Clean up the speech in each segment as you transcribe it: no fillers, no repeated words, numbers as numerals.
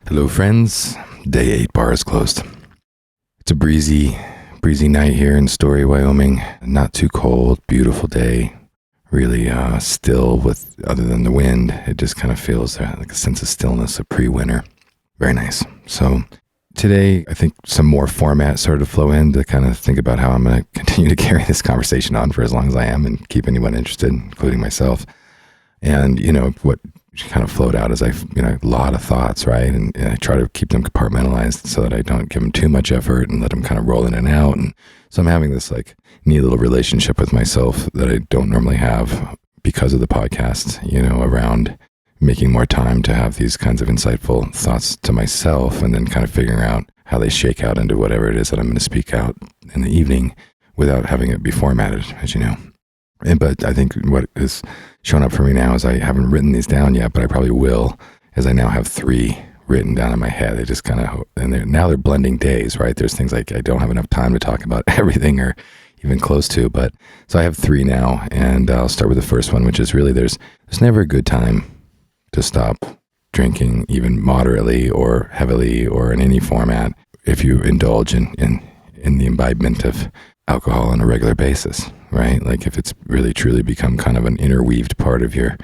Hello, friends. Day 8 bar is closed. It's a breezy night here in Story, Wyoming. Not too cold, beautiful day. Really still with, other than the wind, it just kind of feels like a sense of stillness, of pre-winter. Very nice. So today, I think some more format started to flow in to kind of think about how I'm going to continue to carry this conversation on for as long as I am and keep anyone interested, including myself. And, what kind of flowed out is a lot of thoughts, right? And I try to keep them compartmentalized so that I don't give them too much effort and let them kind of roll in and out. And so I'm having this neat little relationship with myself that I don't normally have because of the podcast, around making more time to have these kinds of insightful thoughts to myself and then kind of figuring out how they shake out into whatever it is that I'm going to speak out in the evening without having it be formatted, as you know. But I think what is showing up for me now is I haven't written these down yet, but I probably will, as I now have 3 written down in my head. They just kind of, and they're blending days, right? There's things like I don't have enough time to talk about everything or even close to, but so I have 3 now, and I'll start with the first one, which is really there's never a good time to stop drinking, even moderately or heavily or in any format, if you indulge in the imbibement of alcohol on a regular basis, right? Like if it's really truly become kind of an interweaved part of your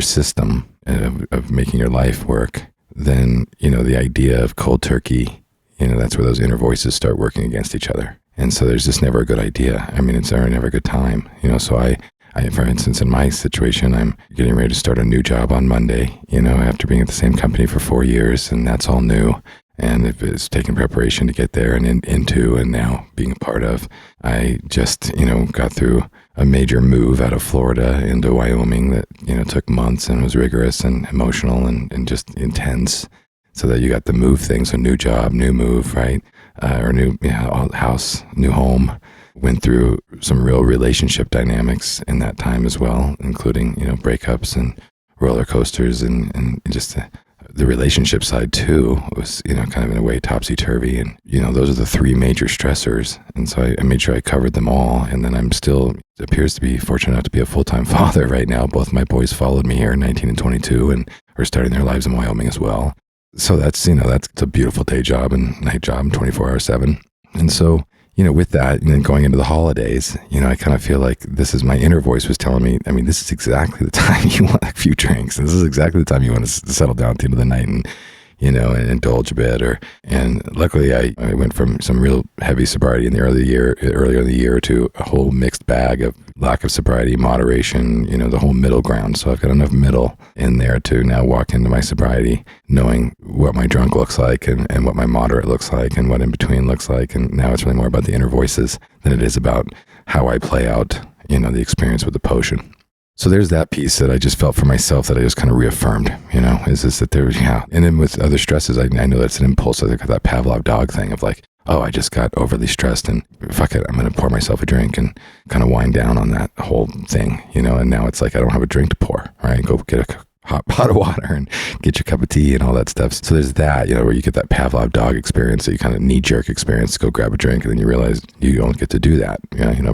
system of making your life work, then, the idea of cold turkey, that's where those inner voices start working against each other. And so there's just never a good idea. I mean, it's never a good time, so I, for instance, in my situation, I'm getting ready to start a new job on Monday, after being at the same company for 4 years, and that's all new. And it's taken preparation to get there and into and now being a part of. I just, got through a major move out of Florida into Wyoming that, took months and was rigorous and emotional and just intense. So that you got the move thing, so new job, new move, right? Or new house, new home. Went through some real relationship dynamics in that time as well, including, breakups and roller coasters and just the relationship side too was, kind of in a way topsy-turvy. And, those are the 3 major stressors. And so I made sure I covered them all. And then I'm still, appears to be fortunate enough to be a full-time father right now. Both my boys followed me here, 19 and 22, and are starting their lives in Wyoming as well. So that's, that's a beautiful day job and night job, 24/7. And so, with that, and then going into the holidays, I kind of feel like this is my inner voice was telling me, this is exactly the time you want a few drinks. And this is exactly the time you want to settle down at the end of the night and, and indulge a bit. And luckily I went from some real heavy sobriety in the earlier in the year to a whole mixed bag of lack of sobriety, moderation, the whole middle ground. So I've got enough middle in there to now walk into my sobriety knowing what my drunk looks like and what my moderate looks like and what in between looks like. And now it's really more about the inner voices than it is about how I play out, the experience with the potion. So there's that piece that I just felt for myself that I just kind of reaffirmed, is this that there, And then with other stresses, I know that's an impulse. I think of that Pavlov dog thing of like, oh, I just got overly stressed and fuck it, I'm going to pour myself a drink and kind of wind down on that whole thing, and now it's like I don't have a drink to pour, right? Go get a hot pot of water and get your cup of tea and all that stuff. So there's that, where you get that Pavlov dog experience, that you kind of knee-jerk experience to go grab a drink, and then you realize you don't get to do that,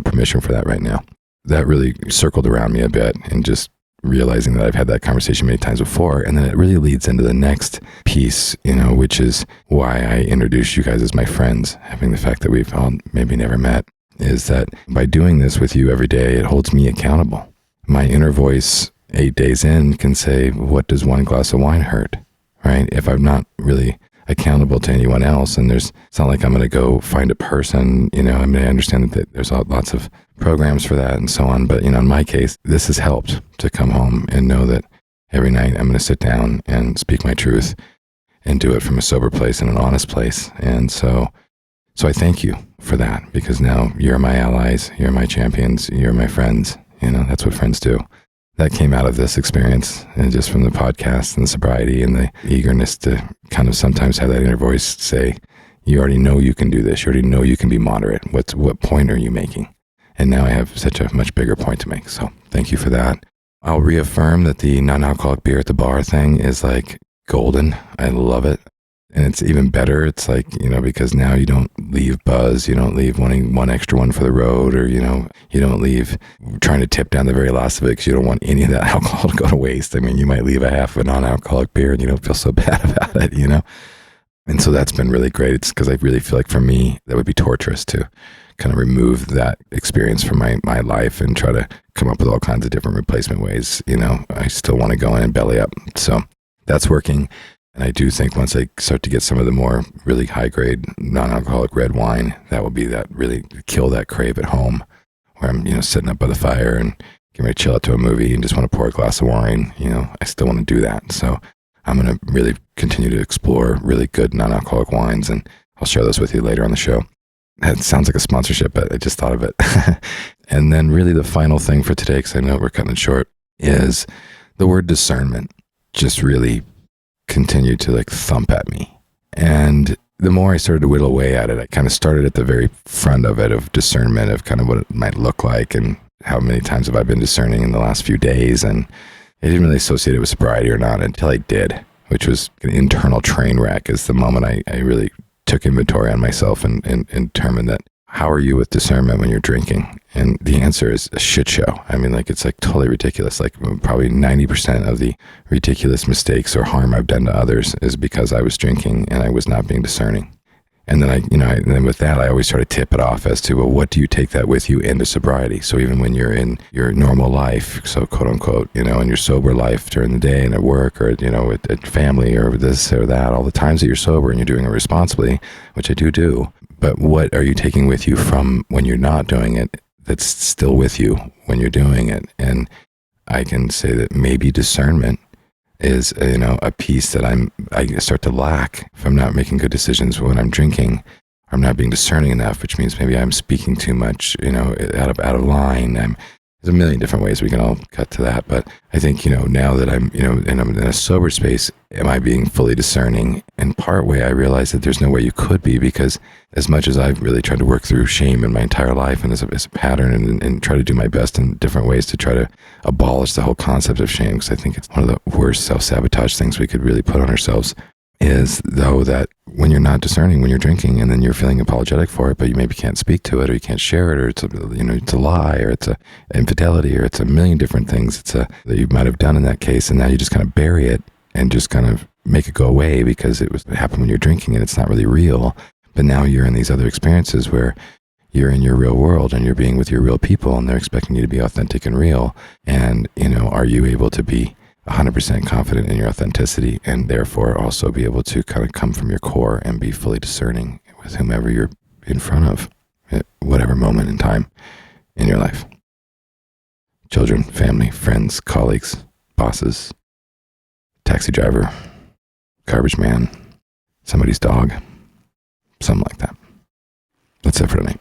permission for that right now. That really circled around me a bit, and just realizing that I've had that conversation many times before. And then it really leads into the next piece, which is why I introduced you guys as my friends, having the fact that we've all maybe never met, is that by doing this with you every day, it holds me accountable. My inner voice 8 days in can say, what does 1 glass of wine hurt, right? If I'm not really accountable to anyone else, and it's not like I'm going to go find a person, I understand that there's lots of programs for that and so on, but in my case, this has helped to come home and know that every night I'm going to sit down and speak my truth and do it from a sober place and an honest place. And so I thank you for that, because now you're my allies, you're my champions, you're my friends. That's what friends do. That came out of this experience, and just from the podcast and the sobriety and the eagerness to kind of sometimes have that inner voice say, you already know you can do this. You already know you can be moderate. What point are you making? And now I have such a much bigger point to make. So thank you for that. I'll reaffirm that the non-alcoholic beer at the bar thing is like golden. I love it. And it's even better. It's like, because now you don't leave buzzed, you don't leave wanting one extra one for the road, or, you don't leave trying to tip down the very last of it because you don't want any of that alcohol to go to waste. I mean, you might leave a half of a non-alcoholic beer and you don't feel so bad about it, And so that's been really great. It's because I really feel like for me, that would be torturous to kind of remove that experience from my life and try to come up with all kinds of different replacement ways. I still want to go in and belly up. So that's working. And I do think once I start to get some of the more really high grade non-alcoholic red wine, that will be that really kill that crave at home where I'm, sitting up by the fire and getting ready to chill out to a movie and just want to pour a glass of wine. I still want to do that. So I'm going to really continue to explore really good non-alcoholic wines, and I'll share those with you later on the show. That sounds like a sponsorship, but I just thought of it. And then really the final thing for today, because I know we're cutting it short, is the word discernment just really continued to thump at me. And the more I started to whittle away at it, I kind of started at the very front of it, of discernment, of kind of what it might look like and how many times have I been discerning in the last few days. And I didn't really associate it with sobriety or not until I did, which was an internal train wreck, is the moment I really took inventory on myself and determined that, how are you with discernment when you're drinking? And the answer is a shit show. I mean, it's totally ridiculous. Probably 90% of the ridiculous mistakes or harm I've done to others is because I was drinking and I was not being discerning. And then and then with that, I always try to tip it off as to, well, what do you take that with you into sobriety? So even when you're in your normal life, so quote unquote, in your sober life during the day and at work or, at family or this or that, all the times that you're sober and you're doing it responsibly, which I do. But what are you taking with you from when you're not doing it that's still with you when you're doing it? And I can say that maybe discernment is, a piece that I start to lack if I'm not making good decisions when I'm drinking. I'm not being discerning enough, which means maybe I'm speaking too much, out of line. There's a million different ways we can all cut to that. But I think, now that I'm, and I'm in a sober space, am I being fully discerning? And part way, I realize that there's no way you could be, because as much as I've really tried to work through shame in my entire life and as a pattern and try to do my best in different ways to try to abolish the whole concept of shame, because I think it's one of the worst self-sabotage things we could really put on ourselves, is though that when you're not discerning, when you're drinking and then you're feeling apologetic for it, but you maybe can't speak to it or you can't share it, or it's it's a lie, or it's a infidelity, or it's a million different things that you might have done in that case. And now you just kind of bury it and just kind of make it go away because it happened when you're drinking and it's not really real. But now you're in these other experiences where you're in your real world and you're being with your real people and they're expecting you to be authentic and real. And, are you able to be 100% confident in your authenticity and therefore also be able to kind of come from your core and be fully discerning with whomever you're in front of at whatever moment in time in your life? Children, family, friends, colleagues, bosses, taxi driver, garbage man, somebody's dog, something like that. That's it for tonight.